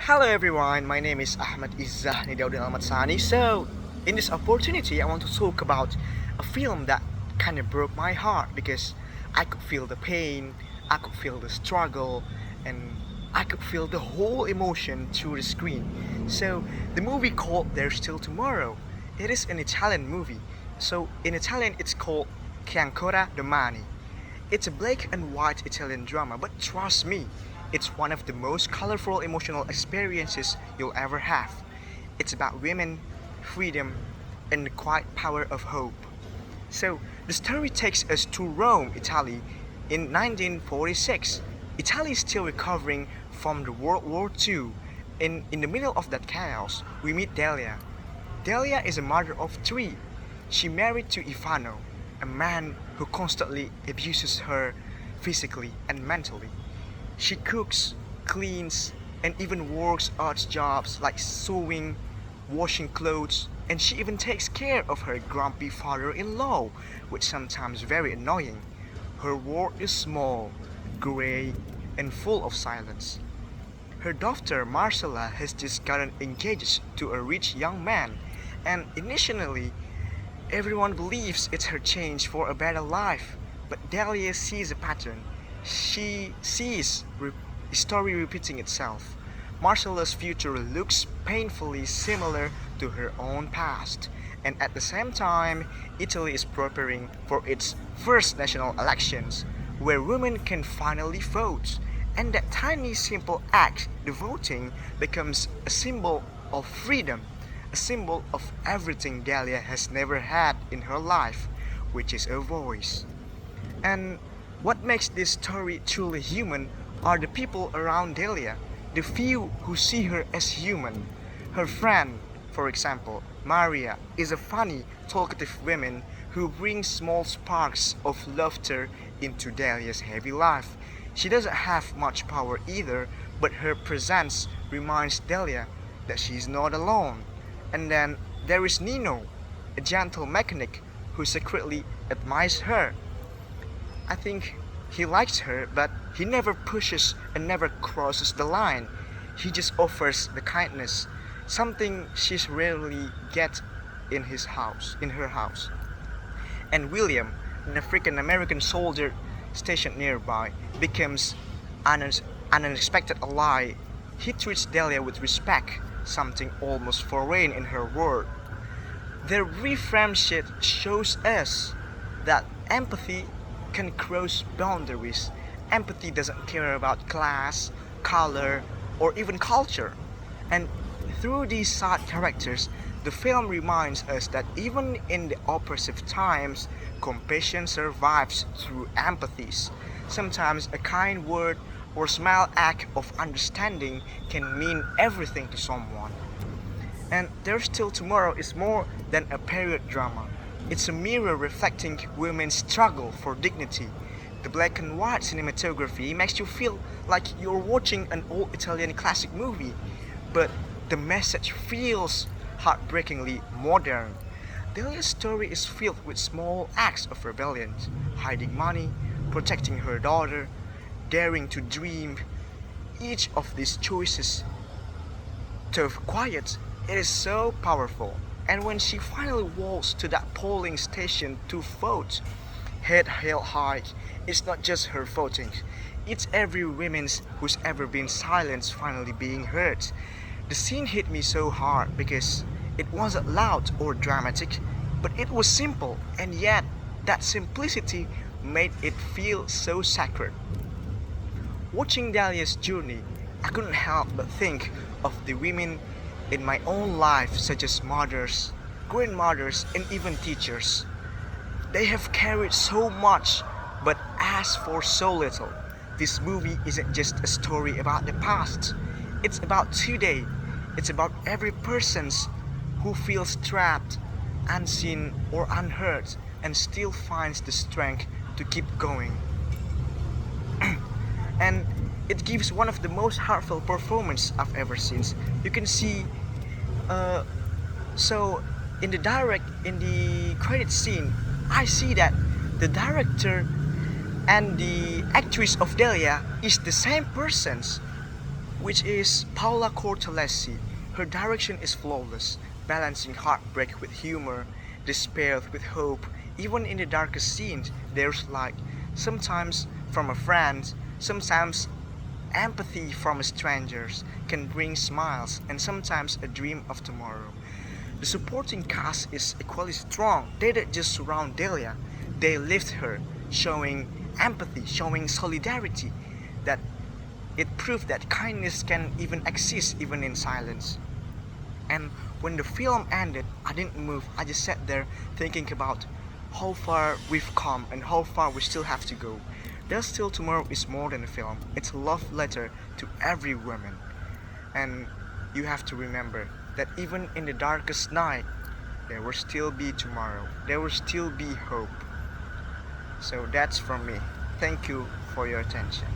Hello everyone, my name is Izzah Ahmad. So, in this opportunity, I want to talk about a film that kind of broke my heart because I could feel the pain, I could feel the struggle, and I could feel the whole emotion through the screen. So, the movie called There's Still Tomorrow. It is an Italian movie. So, in Italian, it's called Che ancora domani. It's a black and white Italian drama, but trust me, it's one of the most colorful emotional experiences you'll ever have. It's about women, freedom, and the quiet power of hope. So, the story takes us to Rome, Italy, in 1946. Italy is still recovering from the World War II. In the middle of that chaos, we meet Delia. Delia is a mother of three. She married to Ivano, a man who constantly abuses her physically and mentally. She cooks, cleans, and even works odd jobs like sewing, washing clothes, and she even takes care of her grumpy father-in-law, which is sometimes very annoying. Her world is small, gray, and full of silence. Her daughter Marcella has just gotten engaged to a rich young man, and initially everyone believes it's her change for a better life. But Dahlia sees a pattern. She sees the story repeating itself. Marcella's future looks painfully similar to her own past, and at the same time, Italy is preparing for its first national elections, where women can finally vote. And that tiny simple act, the voting, becomes a symbol of freedom, a symbol of everything Dahlia has never had in her life, which is a voice. And what makes this story truly human are the people around Delia, the few who see her as human. Her friend, for example, Maria, is a funny, talkative woman who brings small sparks of laughter into Delia's heavy life. She doesn't have much power either, but her presence reminds Delia that she's not alone. And then there is Nino, a gentle mechanic who secretly admires her. I think he likes her, but he never pushes and never crosses the line. He just offers the kindness, something she's rarely get in her house. And William, an African American soldier stationed nearby, becomes an, an unexpected ally. He treats Delia with respect, something almost foreign in her world. Their brief friendship shows us that empathy can cross boundaries. Empathy doesn't care about class, color, or even culture. And through these side characters, the film reminds us that even in the oppressive times, compassion survives through empathies. Sometimes a kind word or small act of understanding can mean everything to someone. And There's Still Tomorrow is more than a period drama. It's a mirror reflecting women's struggle for dignity. The black and white cinematography makes you feel like you're watching an old Italian classic movie, but the message feels heartbreakingly modern. Delia's story is filled with small acts of rebellion, hiding money, protecting her daughter, daring to dream. Each of these choices, though quiet, it is so powerful. And when she finally walks to that polling station to vote, head held high, it's not just her voting. It's every woman's who's ever been silenced finally being heard. The scene hit me so hard because it wasn't loud or dramatic, but it was simple, and yet that simplicity made it feel so sacred. Watching Dahlia's journey, I couldn't help but think of the women in my own life, such as mothers, grandmothers, and even teachers. They have carried so much but asked for so little. This movie isn't just a story about the past, it's about today. It's about every person who feels trapped, unseen, or unheard and still finds the strength to keep going. And it gives one of the most heartfelt performances I've ever seen. You can see, uh, so in the credit scene, I see that the director and the actress of Delia is the same persons. which is Paula Cortellesi. Her direction is flawless, balancing heartbreak with humor, despair with hope. Even in the darkest scenes, there's light. Sometimes from a friend, sometimes empathy from strangers can bring smiles, and sometimes a dream of tomorrow. The supporting cast is equally strong. They don't just surround Delia, they lift her, showing empathy, showing solidarity, that it proved that kindness can even exist even in silence. And when the film ended, I didn't move. I just sat there thinking about how far we've come and how far we still have to go. There's Still Tomorrow is more than a film. It's a love letter to every woman. And you have to remember that even in the darkest night, there will still be tomorrow. There will still be hope. So that's from me. Thank you for your attention.